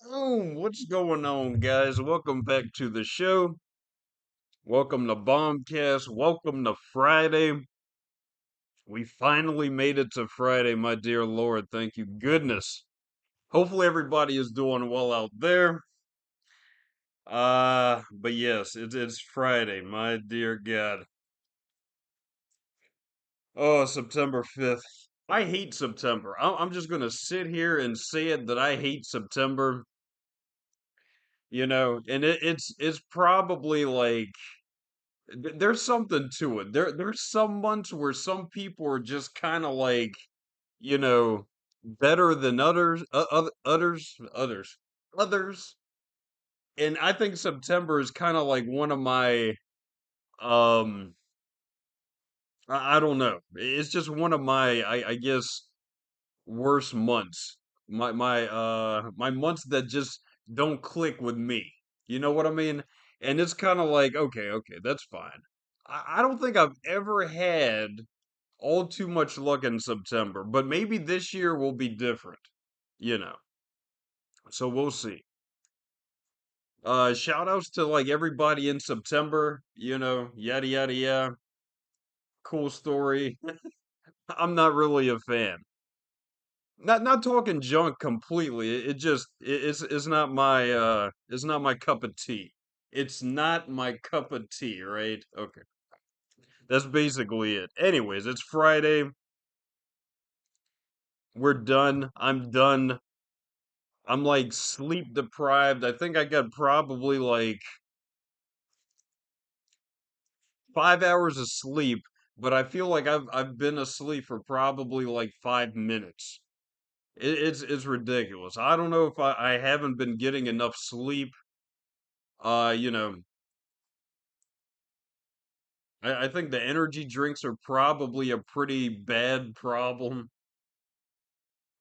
What's going on, guys? Welcome back to the show. Welcome to BombCast. Welcome to Friday. We finally made it to Friday, my dear Lord. Thank you, goodness. Hopefully, everybody is doing well out there. But yes, it's Friday, my dear God. Oh, September 5th. I hate September. I'm just gonna sit here and say it that I hate September. And it's probably like there's something to it. There's some months where some people are just kind of like, you know, better than others. And I think September is kind of like one of my um I don't know. It's just one of my I guess worst months. My months that just don't click with me. You know what I mean? And it's kind of like, okay, that's fine. I don't think I've ever had all too much luck in September, but maybe this year will be different, you know. So we'll see. Shout outs to like everybody in September, yada yada yada. Cool story. I'm not really a fan. Not talking junk completely. It's not my cup of tea. It's not my cup of tea, right? Okay. That's basically it. Anyways, it's Friday. We're done. I'm done. I'm like sleep deprived. I think I got probably like 5 hours of sleep, but I feel like I've been asleep for probably like 5 minutes. It's ridiculous. I don't know if I haven't been getting enough sleep. Uh, you know, I think the energy drinks are probably a pretty bad problem,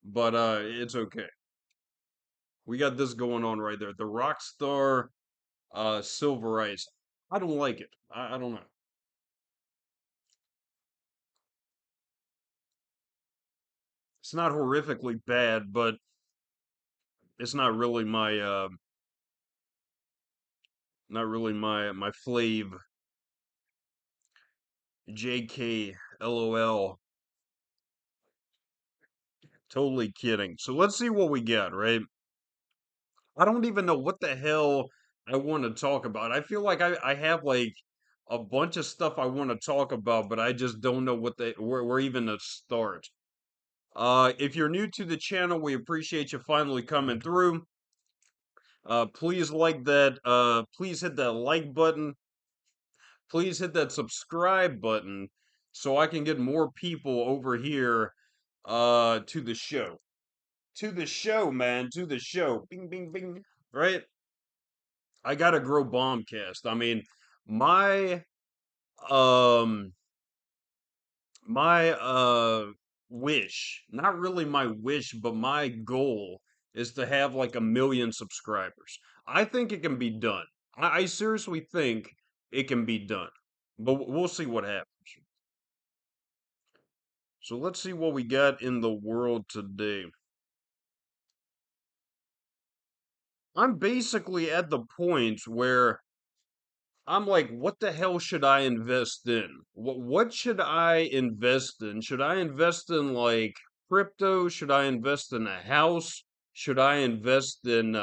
but it's okay. We got this going on right there. The Rockstar Silver Ice. I don't like it. I don't know. It's not horrifically bad, but it's not really my flave. JK LOL. Totally kidding. So let's see what we got, right? I don't even know what the hell I want to talk about. I feel like I have like a bunch of stuff I want to talk about, but I just don't know where even to start. If you're new to the channel, we appreciate you finally coming through. Please like that. Please hit that like button. Please hit that subscribe button so I can get more people over here to the show. To the show, man, to the show. Bing bing bing. Right? I gotta grow Bombcast. I mean, my um my wish, not really my wish, but my goal is to have like 1 million subscribers. I think it can be done. I seriously think it can be done. But we'll see what happens. So let's see what we got in the world today. I'm basically at the point where I'm like, what the hell should I invest in? What should I invest in? Should I invest in like crypto? Should I invest in a house? Should I invest in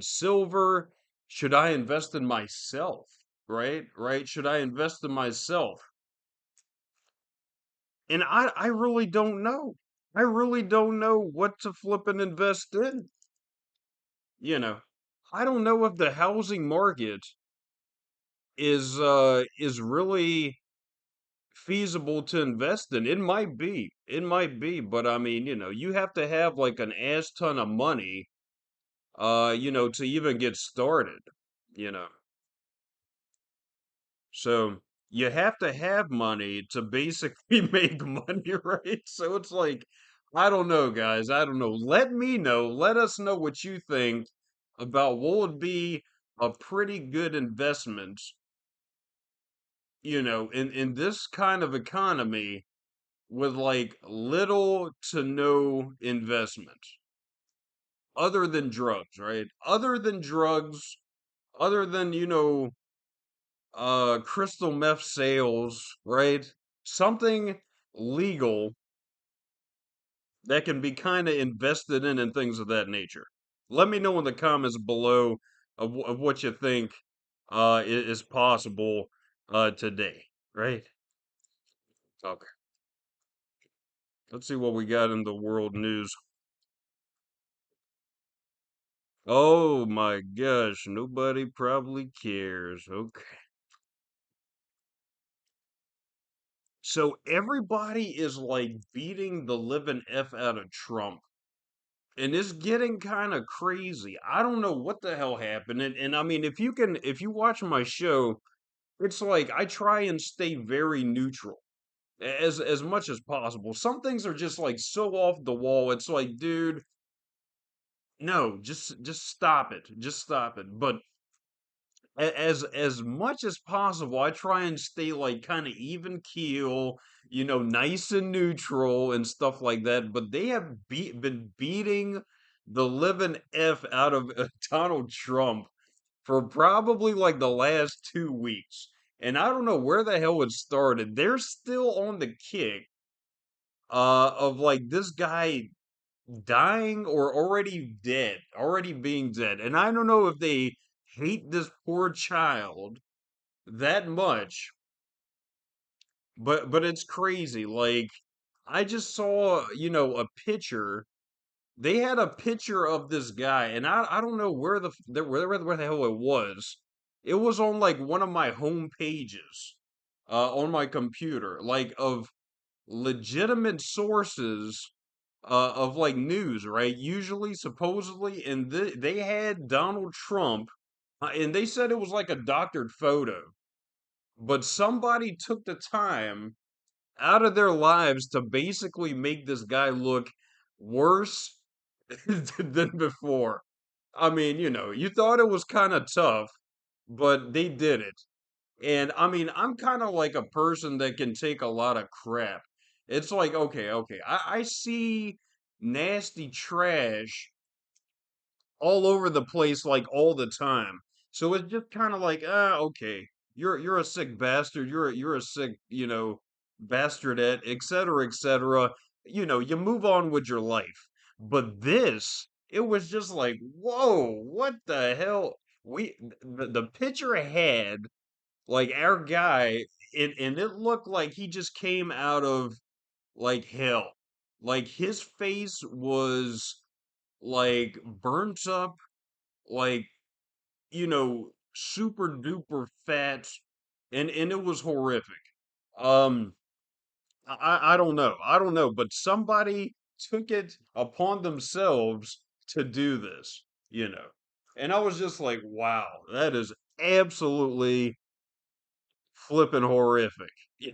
silver? Should I invest in myself? Right? Right? Should I invest in myself? And I really don't know. I really don't know what to flip and invest in. You know, I don't know if the housing market is really feasible to invest in. It might be. It might be, but I mean, you have to have like an ass ton of money to even get started, you know. So you have to have money to basically make money, right? So it's like, I don't know, guys. I don't know. Let me know. Let us know what you think about what would be a pretty good investment, in this kind of economy with like little to no investment. other than drugs, right? Other than drugs, other than, crystal meth sales, right? Something legal that can be kind of invested in and things of that nature. Let me know in the comments below of what you think is possible today, right? Okay. Let's see what we got in the world news. Oh my gosh, nobody probably cares. Okay. So everybody is like beating the living F out of Trump. And it's getting kind of crazy. I don't know what the hell happened. And I mean, if you watch my show, it's like I try and stay very neutral as much as possible. Some things are just like so off the wall. It's like, dude, no, just stop it. Just stop it. But as much as possible, I try and stay like kind of even keel, nice and neutral and stuff like that. But they have been beating the living F out of Donald Trump for probably like the last 2 weeks. And I don't know where the hell it started. They're still on the kick of like this guy dying or already being dead. And I don't know if they hate this poor child that much, but it's crazy. Like I just saw, a picture. They had a picture of this guy, and I don't know where the hell it was. It was on like one of my home pages on my computer, like of legitimate sources of like news, right? Usually, supposedly, and they had Donald Trump, and they said it was like a doctored photo, but somebody took the time out of their lives to basically make this guy look worse than before. I mean, you thought it was kind of tough, but they did it. And I mean, I'm kind of like a person that can take a lot of crap. It's like, okay, I see nasty trash all over the place like all the time. So it's just kind of like, okay, you're a sick bastard. You're a sick, bastardette, etc., etc. You move on with your life. But this, it was just like, whoa, what the hell? The picture had like our guy, and it looked like he just came out of like hell. Like his face was like burnt up, like super duper fat, and it was horrific. Um, I don't know, but somebody took it upon themselves to do this, and I was just like, wow, that is absolutely flipping horrific.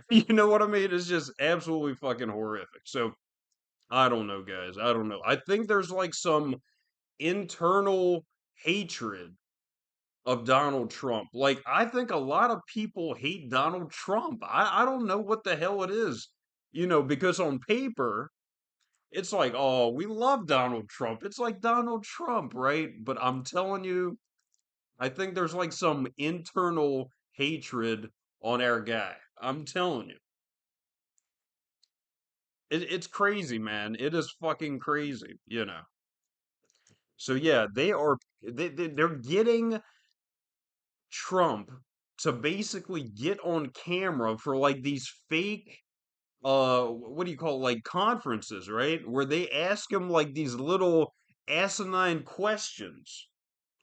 You know what I mean? It's just absolutely fucking horrific. So I don't know, guys. I don't know. I think there's like some internal hatred of Donald Trump. Like, I think a lot of people hate Donald Trump. I don't know what the hell it is, because on paper, it's like, oh, we love Donald Trump. It's like Donald Trump, right? But I'm telling you, I think there's like some internal hatred on our guy. I'm telling you. It's crazy, man. It is fucking crazy. So yeah, they're getting Trump to basically get on camera for like these fake what do you call it, like conferences, right? Where they ask him like these little asinine questions,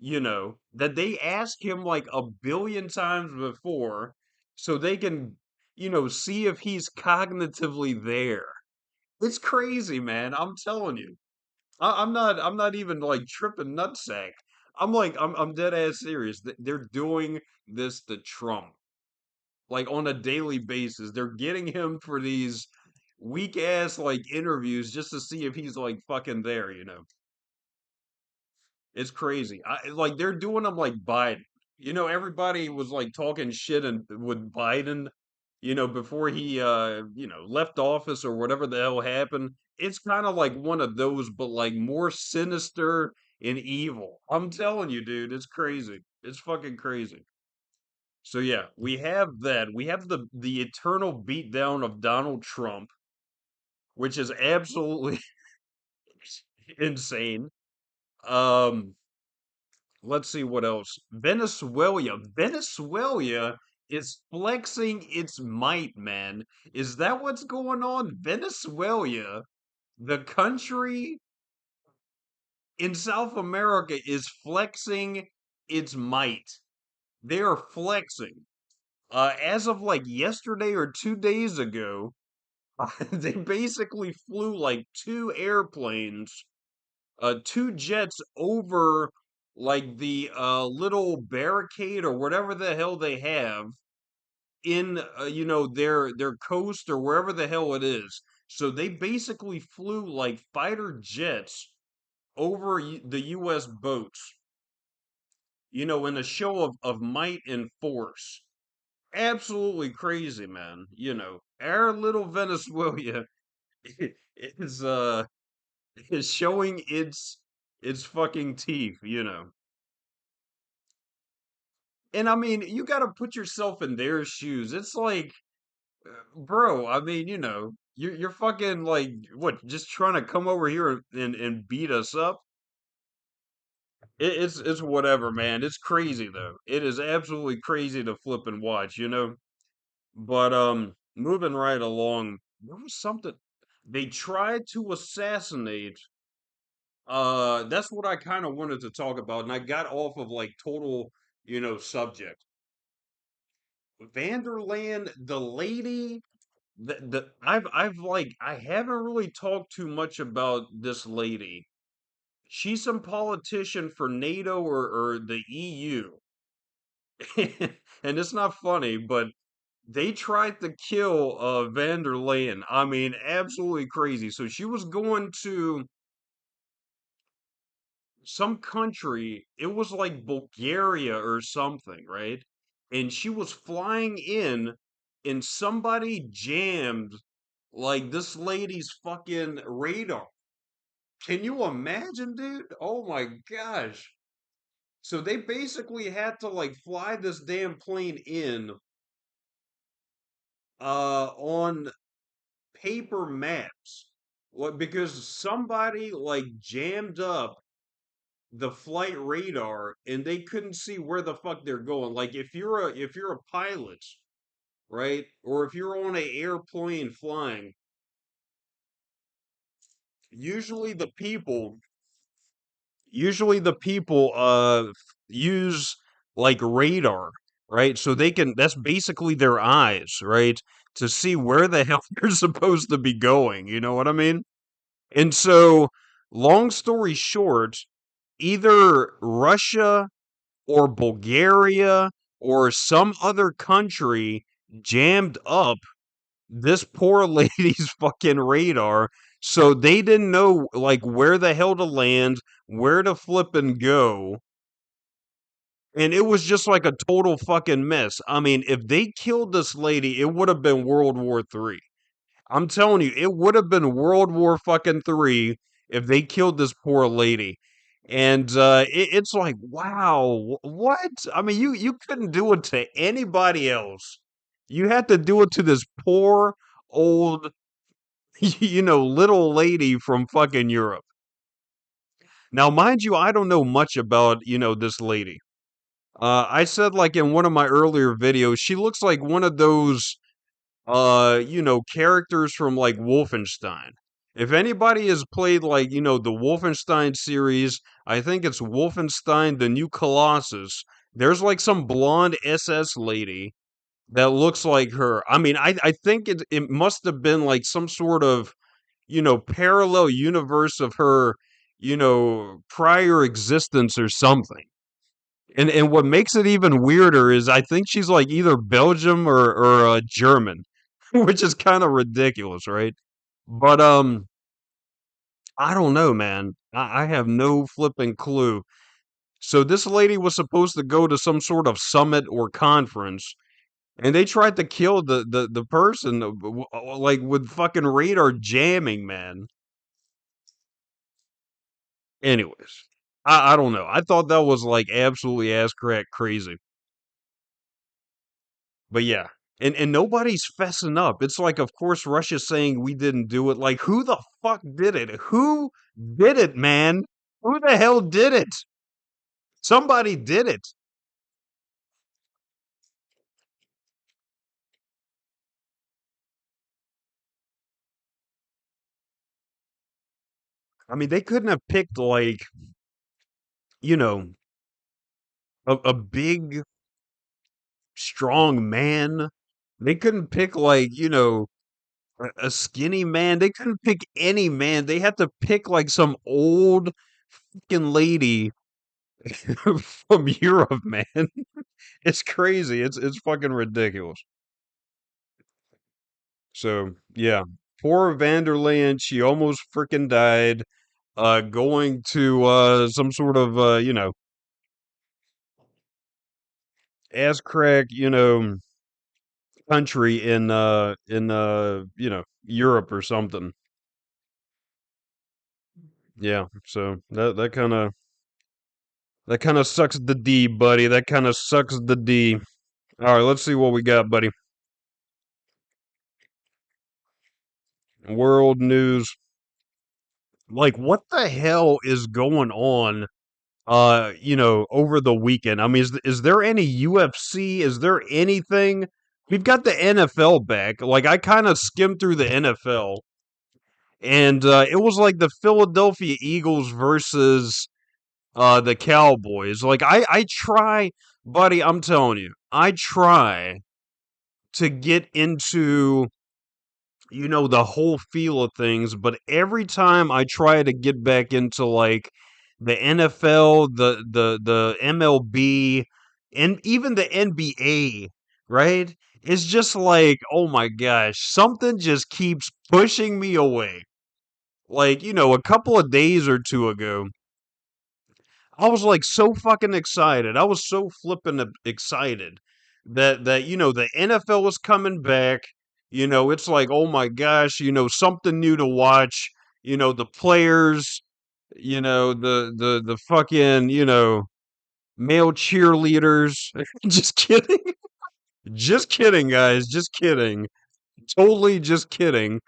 that they ask him like a billion times before so they can, see if he's cognitively there. It's crazy, man. I'm telling you. I'm not even like tripping nutsack. I'm dead ass serious. They're doing this to Trump like on a daily basis. They're getting him for these weak ass like interviews just to see if he's like fucking there. It's crazy. Like they're doing them like Biden. Everybody was like talking shit and with Biden, before he left office or whatever the hell happened. It's kind of like one of those, but like more sinister and evil. I'm telling you, dude, it's crazy. It's fucking crazy. So yeah, we have that. We have the eternal beatdown of Donald Trump, which is absolutely insane. Um, let's see what else. Venezuela. Venezuela is flexing its might, man. Is that what's going on? Venezuela, the country in South America, is flexing its might. They are flexing. As of like yesterday or 2 days ago, they basically flew like two airplanes, two jets over like the little barricade or whatever the hell they have in their coast or wherever the hell it is. So they basically flew like fighter jets over the U.S. boats, in a show of might and force. Absolutely crazy, man. Our little Venezuela is is showing its fucking teeth. And I mean, you got to put yourself in their shoes. It's like, bro, I mean, you're fucking like what, just trying to come over here and beat us up? It's whatever, man. It's crazy though. It is absolutely crazy to flip and watch. But moving right along, there was something they tried to assassinate. That's what I kind of wanted to talk about, and I got off of like total, subject. Vanderland, the lady, I've like I haven't really talked too much about this lady. She's some politician for NATO or the EU. And it's not funny, but they tried to kill Van der Leyen. I mean, absolutely crazy. So she was going to some country, it was like Bulgaria or something, right? And she was flying in, and somebody jammed like this lady's fucking radar. Can you imagine, dude? Oh my gosh. So they basically had to like fly this damn plane in on paper maps. What, because somebody like jammed up the flight radar and they couldn't see where the fuck they're going. Like if you're a pilot, right? Or if you're on a airplane flying, usually the people usually the people use like radar, right? So they can, that's basically their eyes, right? To see where the hell they're supposed to be going, you know what I mean? And so, long story short, either Russia or Bulgaria or some other country jammed up this poor lady's fucking radar, so they didn't know like where the hell to land, where to flip and go, and it was just like a total fucking mess. I mean, if they killed this lady, it would have been World War III. I'm telling you, it would have been World War fucking 3 if they killed this poor lady. And it's like, wow, what? I mean, you couldn't do it to anybody else. You had to do it to this poor old, little lady from fucking Europe. Now, mind you, I don't know much about, this lady. I said like in one of my earlier videos, she looks like one of those characters from like Wolfenstein. If anybody has played like, the Wolfenstein series, I think it's Wolfenstein the New Colossus. There's like some blonde SS lady that looks like her. I mean, I think it must have been like some sort of, parallel universe of her, prior existence or something. And what makes it even weirder is I think she's like either Belgium or German, which is kind of ridiculous, right? But I don't know, man. I have no flipping clue. So this lady was supposed to go to some sort of summit or conference, and they tried to kill the person like with fucking radar jamming, man. Anyways, I don't know. I thought that was like absolutely ass crack crazy. But yeah. And nobody's fessing up. It's like, of course, Russia's saying we didn't do it. Like, who the fuck did it? Who did it, man? Who the hell did it? Somebody did it. I mean, they couldn't have picked like, you know, a big, strong man. They couldn't pick like, a skinny man. They couldn't pick any man. They had to pick like some old fucking lady from Europe, man. It's crazy. It's fucking ridiculous. So yeah, poor Vanderland. She almost freaking died. Going to some sort of ass crack country in Europe or something. Yeah. So that kind of sucks the D, buddy. That kind of sucks the D. All right, let's see what we got, buddy. World news. Like, what the hell is going on? Over the weekend. I mean, is there any UFC? Is there anything? We've got the NFL back. Like, I kind of skimmed through the NFL, and it was like the Philadelphia Eagles versus the Cowboys. Like, I try, buddy. I'm telling you, I try to get into the whole feel of things, but every time I try to get back into like the NFL, the MLB, and even the NBA, right? It's just like, oh my gosh, something just keeps pushing me away. Like, a couple of days or two ago, I was like so fucking excited. I was so flippin' excited that the NFL was coming back. It's like, oh my gosh, something new to watch. The players, the fucking, male cheerleaders. Just kidding. Just kidding, guys. Just kidding. Totally just kidding.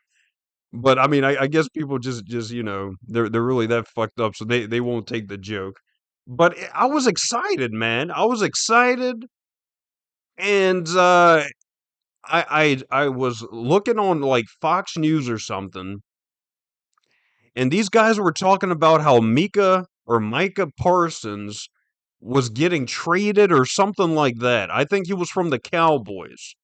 But I mean, I guess people just they're really that fucked up, so they won't take the joke. But I was excited, man. I was excited, and I was looking on like Fox News or something, and these guys were talking about how Micah Parsons was getting traded or something like that. I think he was from the Cowboys.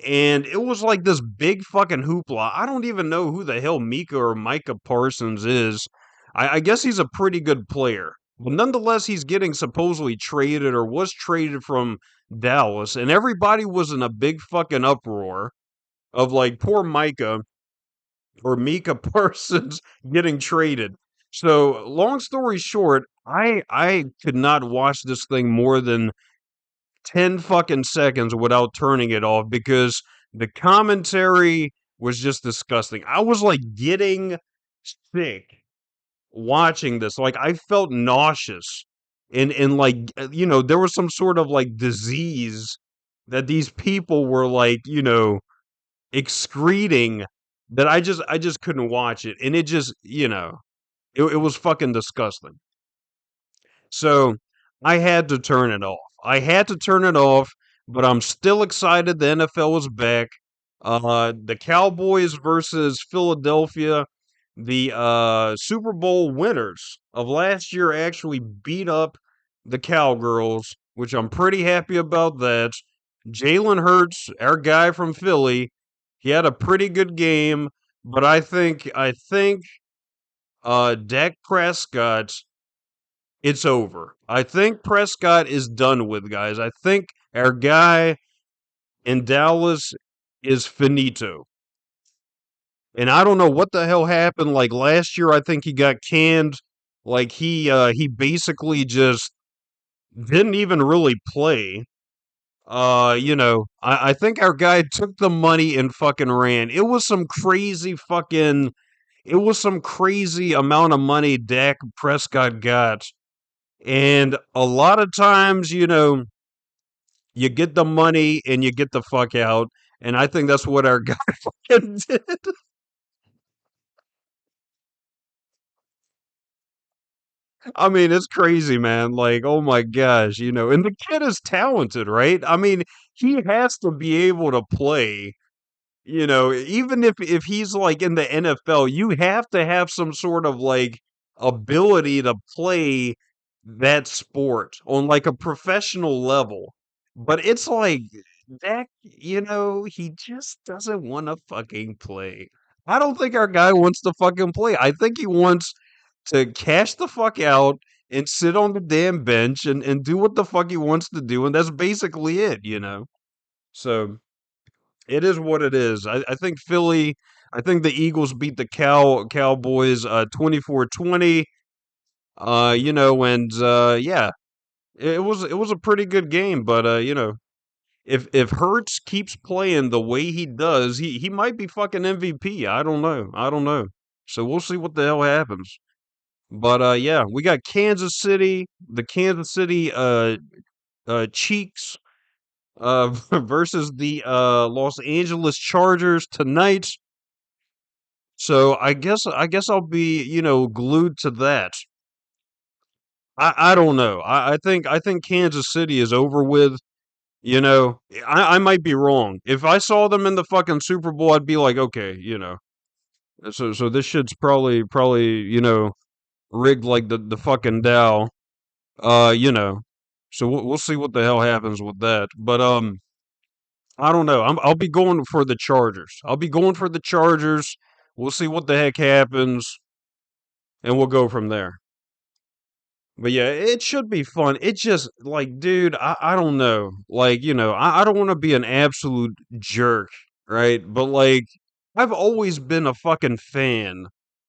And it was like this big fucking hoopla. I don't even know who the hell Mika or Micah Parsons is. I guess he's a pretty good player. But nonetheless, he's getting supposedly traded or was traded from Dallas. And everybody was in a big fucking uproar of like poor Micah or Mika Parsons getting traded. So long story short, I could not watch this thing more than 10 fucking seconds without turning it off because the commentary was just disgusting. I was like getting sick watching this. Like I felt nauseous. And like there was some sort of like disease that these people were like, excreting that I just couldn't watch it. And it just, it was fucking disgusting. So I had to turn it off. I had to turn it off, but I'm still excited the NFL was back. The Cowboys versus Philadelphia, the Super Bowl winners of last year actually beat up the Cowgirls, which I'm pretty happy about that. Jalen Hurts, our guy from Philly, he had a pretty good game, but I think Dak Prescott, it's over. I think Prescott is done with, guys. I think our guy in Dallas is finito. And I don't know what the hell happened. Like last year, I think he got canned. Like he basically just didn't even really play. I think our guy took the money and fucking ran. It was some crazy amount of money Dak Prescott got. And a lot of times, you get the money and you get the fuck out. And I think that's what our guy fucking did. I mean, it's crazy, man. Like, oh my gosh, and the kid is talented, right? I mean, he has to be able to play. Even if he's like in the NFL, you have to have some sort of like ability to play that sport on like a professional level. But it's like that, he just doesn't want to fucking play. I don't think our guy wants to fucking play. I think he wants to cash the fuck out and sit on the damn bench and do what the fuck he wants to do. And that's basically it. So it is what it is. I think I think the Eagles beat the Cowboys 24-20. And yeah, it was a pretty good game, but if Hurts keeps playing the way he does, he might be fucking MVP. I don't know. I don't know. So we'll see what the hell happens. But yeah, we got the Kansas City Cheeks versus the Los Angeles Chargers tonight. So I guess I'll be, glued to that. I don't know. I think Kansas City is over with. I might be wrong. If I saw them in the fucking Super Bowl, I'd be like, okay, So this shit's probably rigged like the fucking Dow. Uh, you know. So we'll see what the hell happens with that. But I don't know. I'll be going for the Chargers. I'll be going for the Chargers. We'll see what the heck happens, and we'll go from there. But yeah, it should be fun. It's just like, dude, I don't know. Like, I don't want to be an absolute jerk, right? But like, I've always been a fucking fan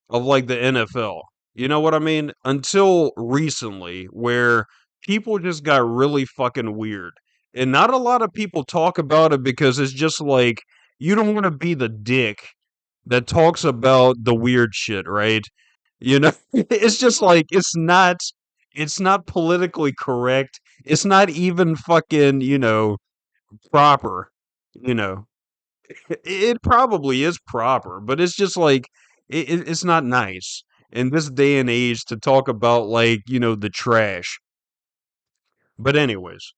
of like the NFL. You know what I mean? Until recently, where people just got really fucking weird. And not a lot of people talk about it because it's just like, you don't want to be the dick that talks about the weird shit, right? It's just like it's not politically correct. It's not even fucking, proper, you know. It probably is proper, but it's just like it's not nice in this day and age to talk about like, the trash. But anyways,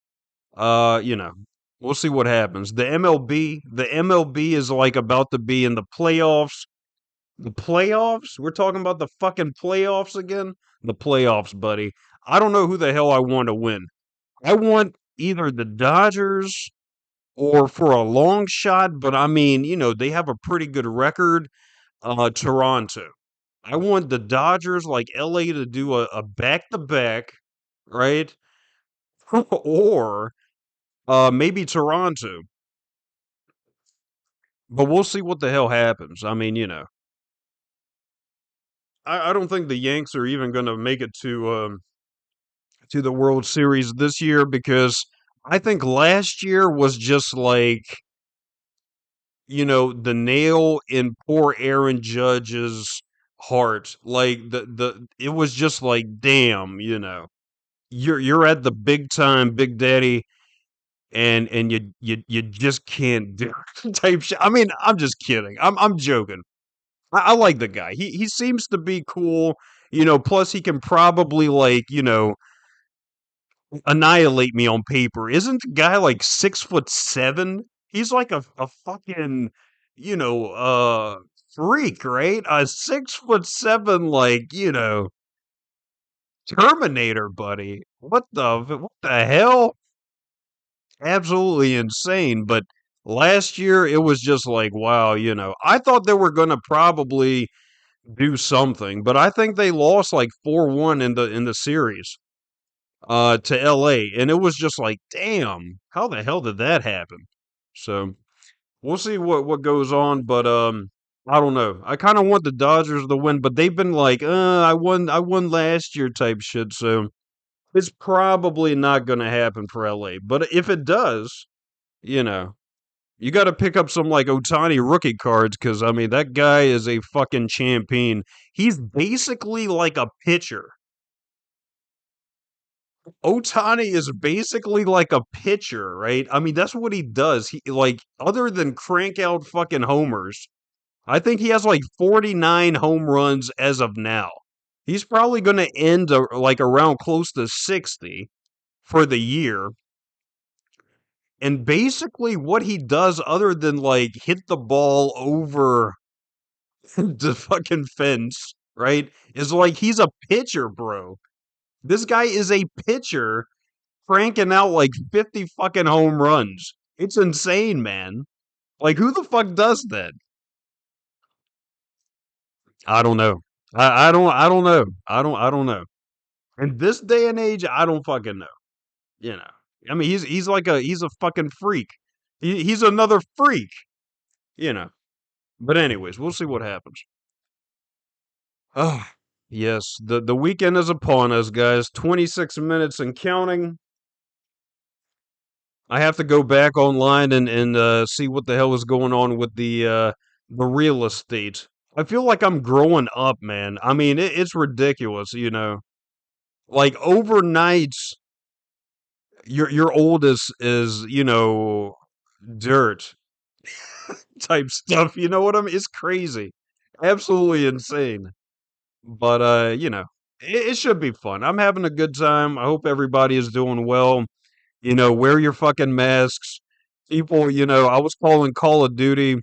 we'll see what happens. The MLB is like about to be in the playoffs. The playoffs? We're talking about the fucking playoffs again? The playoffs, buddy. I don't know who the hell I want to win. I want either the Dodgers or for a long shot, but I mean, they have a pretty good record. Toronto. I want the Dodgers like LA to do a back to back, right? Or maybe Toronto. But we'll see what the hell happens. I mean, I don't think the Yanks are even going to make it to the World Series this year because I think last year was just like, the nail in poor Aaron Judge's heart. Like it was just like, damn, you're at the big time, Big Daddy, and you just can't do it type shit. I mean, I'm just kidding. I'm joking. I like the guy. He seems to be cool. Plus he can probably like, annihilate me on paper. Isn't the guy like 6'7"? He's like a fucking, freak, right? A 6'7", like, Terminator, buddy. What the hell? Absolutely insane. But last year it was just like, wow, I thought they were gonna probably do something, but I think they lost like 4-1 in the series. To LA, and it was just like, damn, how the hell did that happen? So we'll see what goes on, but I don't know. I kind of want the Dodgers to win, but they've been like, I won last year type shit. So it's probably not going to happen for LA. But if it does, you know, you got to pick up some like Otani rookie cards because I mean that guy is a fucking champion. He's basically like a pitcher. Otani is basically like a pitcher, right? I mean, that's what he does. He like other than crank out fucking homers, I think he has like 49 home runs as of now. He's probably going to end like around close to 60 for the year. And basically what he does other than like hit the ball over the fucking fence, right? Is like he's a pitcher, bro. This guy is a pitcher cranking out like 50 fucking home runs. It's insane, man. Like who the fuck does that? I don't know. I don't know. I don't know. In this day and age, I don't fucking know. You know. I mean, he's a fucking freak. He's another freak, you know. But anyways, we'll see what happens. Oh, yes. The weekend is upon us, guys. 26 minutes and counting. I have to go back online and see what the hell is going on with the real estate. I feel like I'm growing up, man. I mean, it's ridiculous, you know. Like overnight, your old is you know dirt type stuff. You know what I mean? It's crazy, absolutely insane. But you know, it should be fun. I'm having a good time. I hope everybody is doing well. You know, wear your fucking masks. People, you know, I was calling Call of Duty,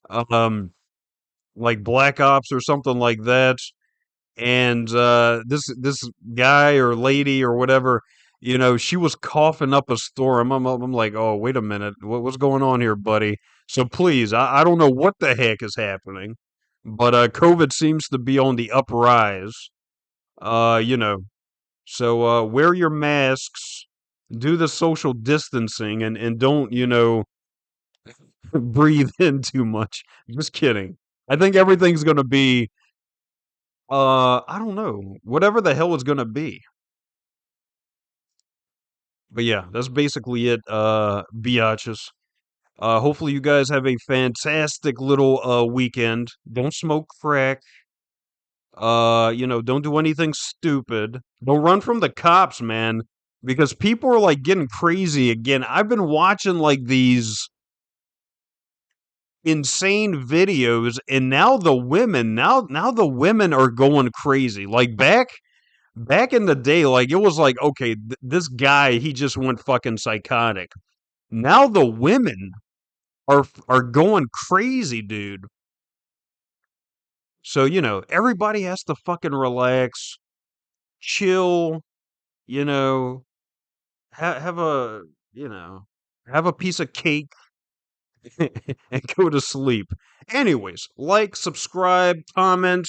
um, like Black Ops or something like that, and this guy or lady or whatever, you know, she was coughing up a storm. I'm like, oh, wait a minute, what's going on here, buddy? So please, I don't know what the heck is happening, but COVID seems to be on the uprise. You know, so wear your masks, do the social distancing, and don't you know breathe in too much. Just kidding. I think everything's gonna be I don't know, whatever the hell it's gonna be. But yeah, that's basically it, biatches. Hopefully you guys have a fantastic little weekend. Don't smoke crack. You know, don't do anything stupid. Don't run from the cops, man, because people are like getting crazy again. I've been watching like these insane videos and now the women are going crazy. Like back in the day, like it was like, okay, this guy, he just went fucking psychotic. Now the women are going crazy, dude. So, you know, everybody has to fucking relax, chill, you know, have a, you know, have a piece of cake and go to sleep. Anyways, like, subscribe, comment.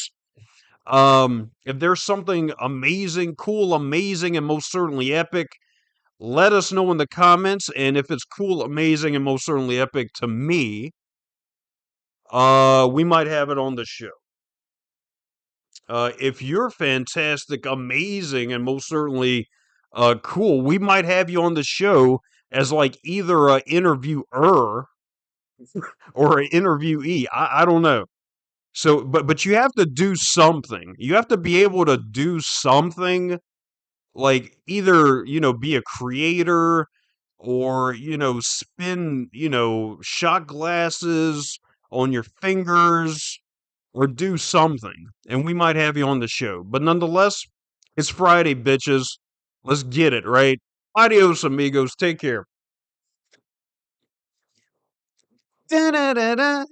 If there's something amazing, cool, amazing, and most certainly epic, let us know in the comments. And if it's cool, amazing, and most certainly epic to me, we might have it on the show. If you're fantastic, amazing, and most certainly cool, we might have you on the show as like either a interviewer or an interviewee. I don't know. So, but you have to do something. You have to be able to do something, like either you know be a creator or you know spin you know shot glasses on your fingers or do something, and we might have you on the show. But nonetheless, it's Friday, bitches. Let's get it, right? Adios, amigos. Take care. Da-da-da-da.